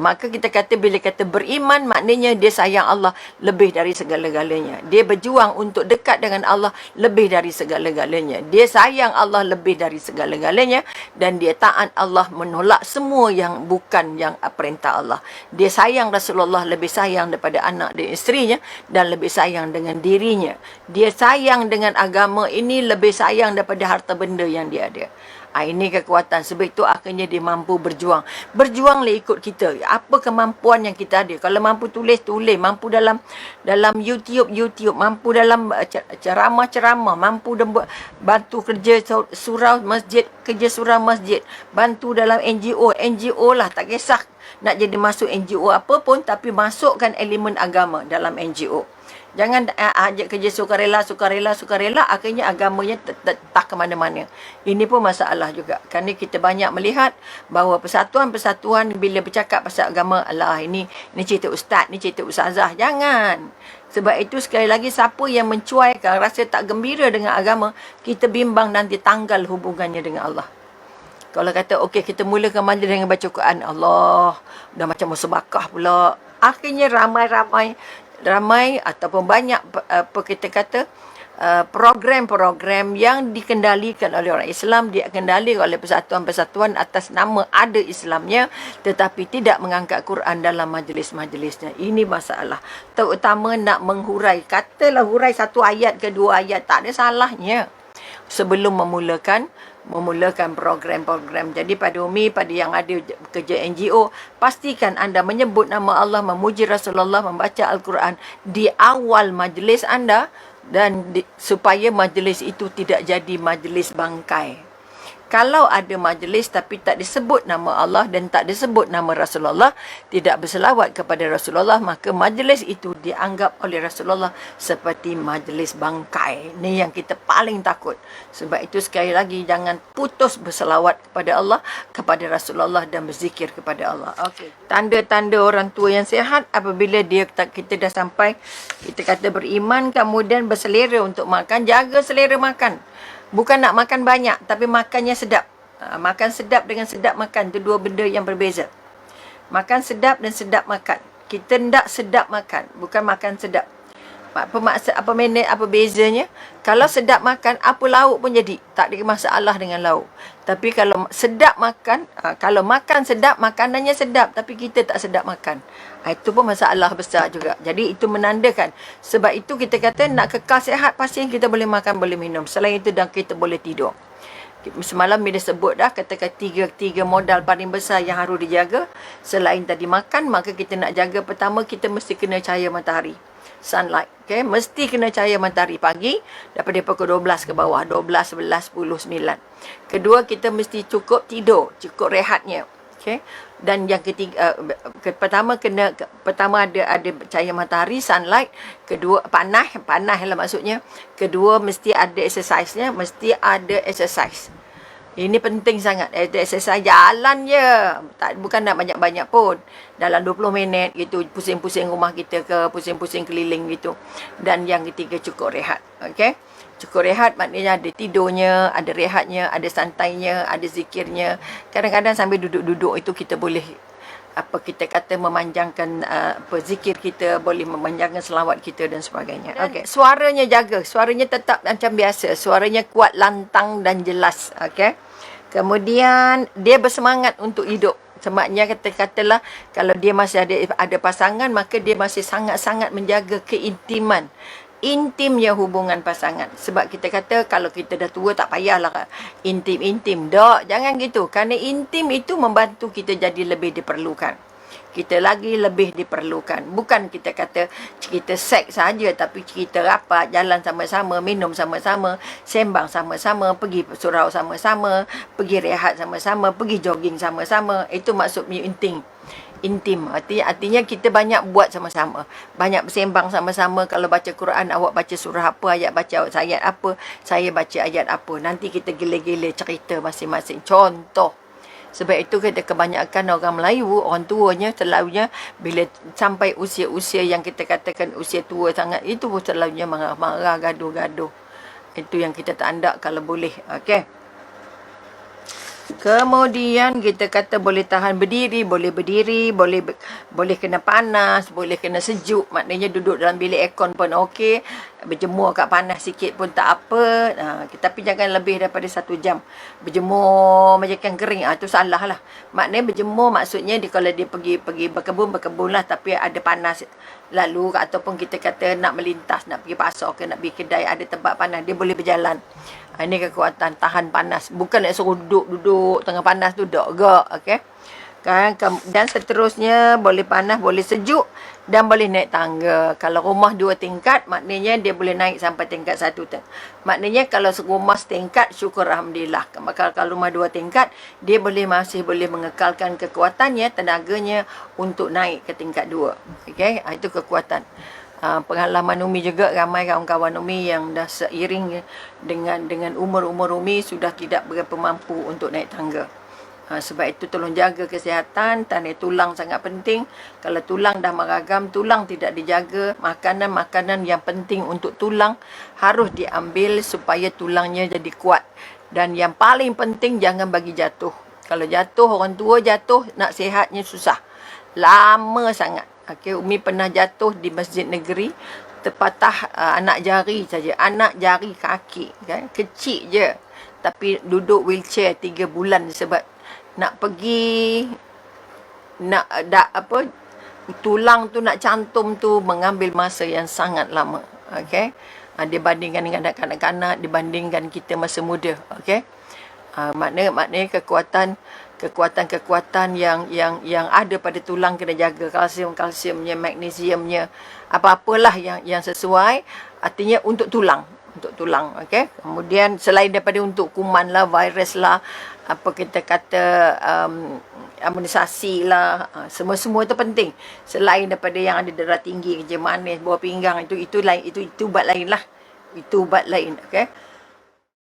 Maka kita kata bila kata beriman maknanya dia sayang Allah lebih dari segala-galanya. Dia berjuang untuk dekat dengan Allah lebih dari segala-galanya. Dia sayang Allah lebih dari segala-galanya dan dia taat Allah, menolak semua yang bukan yang perintah Allah. Dia sayang Rasulullah lebih sayang daripada anak dan isterinya dan lebih sayang dengan dirinya. Dia sayang dengan agama ini lebih sayang daripada harta benda yang dia ada. Ini kekuatan. Sebab itu akhirnya dia mampu berjuang. Berjuanglah ikut kita. Apa kemampuan yang kita ada. Kalau mampu tulis, tulis. Mampu dalam YouTube, mampu dalam ceramah, mampu bantu kerja surau masjid, kerja surau masjid. Bantu dalam NGO lah. Tak kisah nak jadi masuk NGO apa pun, tapi masukkan elemen agama dalam NGO. Jangan ajak kerja sukarela, akhirnya agamanya tak ke mana-mana. Ini pun masalah juga. Kerana kita banyak melihat bahawa persatuan-persatuan bila bercakap pasal agama, alah ini cerita ustaz, ni cerita ustazah. Jangan. Sebab itu sekali lagi siapa yang mencuaikan, rasa tak gembira dengan agama, kita bimbang nanti tanggal hubungannya dengan Allah. Kalau kata okey kita mulakan majlis dengan baca Quran, Allah dah macam musabakah pula. Akhirnya ramai ataupun banyak kita kata program-program yang dikendalikan oleh orang Islam, dikendalikan oleh persatuan-persatuan atas nama ada Islamnya, tetapi tidak mengangkat Quran dalam majlis-majlisnya. Ini masalah. Terutama nak menghurai, katalah hurai satu ayat ke dua ayat, tak ada salahnya sebelum memulakan program-program. Jadi pada yang ada kerja NGO, pastikan anda menyebut nama Allah, memuji Rasulullah, membaca Al-Quran di awal majlis anda, dan supaya majlis itu tidak jadi majlis bangkai. Kalau ada majlis tapi tak disebut nama Allah dan tak disebut nama Rasulullah, tidak berselawat kepada Rasulullah, maka majlis itu dianggap oleh Rasulullah seperti majlis bangkai. Ini yang kita paling takut. Sebab itu sekali lagi, jangan putus berselawat kepada Allah, kepada Rasulullah dan berzikir kepada Allah. Okey. Tanda-tanda orang tua yang sihat apabila kita dah sampai, kita kata beriman, kemudian berselera untuk makan, jaga selera makan. Bukan nak makan banyak, tapi makannya sedap. Makan sedap dengan sedap makan, itu dua benda yang berbeza. Makan sedap dan sedap makan. Kita hendak sedap makan, bukan makan sedap. Apa bezanya? Kalau sedap makan, apa lauk pun jadi. Tak ada masalah dengan lauk. Tapi kalau sedap makan, kalau makan sedap, makanannya sedap, tapi kita tak sedap makan. Itu pun masalah besar juga. Jadi itu menandakan. Sebab itu kita kata nak kekal sihat, pasti kita boleh makan, boleh minum. Selain itu, dan kita boleh tidur. Semalam bila sebut dah, katakan tiga modal paling besar yang harus dijaga. Selain tadi makan, maka kita nak jaga. Pertama, kita mesti kena cahaya matahari. Sunlight. Okay? Mesti kena cahaya matahari pagi daripada pukul 12 ke bawah. 12, 11, 10, 9. Kedua, kita mesti cukup tidur. Cukup rehatnya. Okay? Dan yang ketiga, pertama ada cahaya matahari, sunlight. Kedua, panas lah maksudnya. Kedua, mesti ada exercise-nya. Mesti ada exercise. Ini penting sangat. Exercise jalan je. Bukan nak banyak-banyak pun. Dalam 20 minit gitu. Pusing-pusing rumah kita ke. Pusing-pusing keliling gitu. Dan yang ketiga, cukup rehat. Okay? Cukup rehat maknanya ada tidurnya, ada rehatnya, ada santainya, ada zikirnya. Kadang-kadang sambil duduk-duduk itu kita boleh kita kata memanjangkan zikir kita, boleh memanjangkan selawat kita dan sebagainya. Okey, suaranya jaga, suaranya tetap macam biasa, suaranya kuat, lantang dan jelas. Okey. Kemudian dia bersemangat untuk hidup. Sebabnya katalah kalau dia masih ada pasangan, maka dia masih sangat-sangat menjaga keintiman. Intimnya hubungan pasangan. Sebab kita kata kalau kita dah tua tak payahlah intim-intim. Tak, jangan gitu. Kerana intim itu membantu kita jadi lebih diperlukan. Kita lagi lebih diperlukan. Bukan kita kata kita seks saja, tapi kita rapat, jalan sama-sama, minum sama-sama, sembang sama-sama, pergi surau sama-sama, pergi rehat sama-sama, pergi jogging sama-sama. Itu maksudnya intim. Artinya kita banyak buat sama-sama. Banyak bersembang sama-sama. Kalau baca Quran, awak baca surah apa, baca ayat apa, saya baca ayat apa. Nanti kita gila-gila cerita masing-masing. Contoh. Sebab itu kita kebanyakan orang Melayu, orang tuanya selalunya bila sampai usia-usia yang kita katakan usia tua sangat, itu selalunya marah-marah, gaduh-gaduh. Itu yang kita tak andak kalau boleh. Okey. Kemudian kita kata boleh tahan berdiri, boleh berdiri, boleh kena panas, boleh kena sejuk. Maknanya duduk dalam bilik aircon pun okey. Berjemur kat panas sikit pun tak apa. Tapi jangan lebih daripada 1 jam. Berjemur macam ikan kering, tu salah lah. Maknanya berjemur maksudnya kalau dia pergi berkebun lah, tapi ada panas lalu, ataupun kita kata nak melintas, nak pergi pasar ke nak pergi kedai ada tempat panas, dia boleh berjalan. Ini kekuatan tahan panas. Bukan nak suruh duduk tengah panas tu, duduk. Okey. Dan seterusnya, boleh panas, boleh sejuk dan boleh naik tangga. Kalau rumah 2 tingkat, maknanya dia boleh naik sampai tingkat 1. Maknanya kalau rumah setingkat, syukur Alhamdulillah. Kalau rumah 2 tingkat, dia masih boleh mengekalkan kekuatannya, tenaganya untuk naik ke tingkat 2. Okey, itu kekuatan. Pengalaman Umi juga, ramai kawan-kawan Umi yang dah seiring dengan umur-umur Umi sudah tidak berapa mampu untuk naik tangga. Sebab itu tolong jaga kesihatan. Tanda tulang sangat penting. Kalau tulang dah meragam, tulang tidak dijaga, makanan-makanan yang penting untuk tulang harus diambil supaya tulangnya jadi kuat. Dan yang paling penting, jangan bagi jatuh. Kalau jatuh, orang tua jatuh, nak sihatnya susah. Lama sangat. Okay, Umi pernah jatuh di masjid negeri, terpatah anak jari saja, anak jari kaki, kan? Kecil je. Tapi duduk wheelchair 3 bulan sebab nak pergi, tulang tu nak cantum tu mengambil masa yang sangat lama. Okay? Dibandingkan dengan kanak-kanak, dibandingkan kita masa muda. Okay? Maknanya kekuatan yang ada pada tulang kena jaga, kalsiumnya, magnesiumnya, apa-apalah yang sesuai, artinya untuk tulang, okey. Kemudian selain daripada untuk kuman lah, virus lah, apa kita kata imunisasi lah, semua itu penting. Selain daripada yang ada darah tinggi, kencing manis, buah pinggang, itu lain, itu ubat lain lah. Itu ubat lain, okey.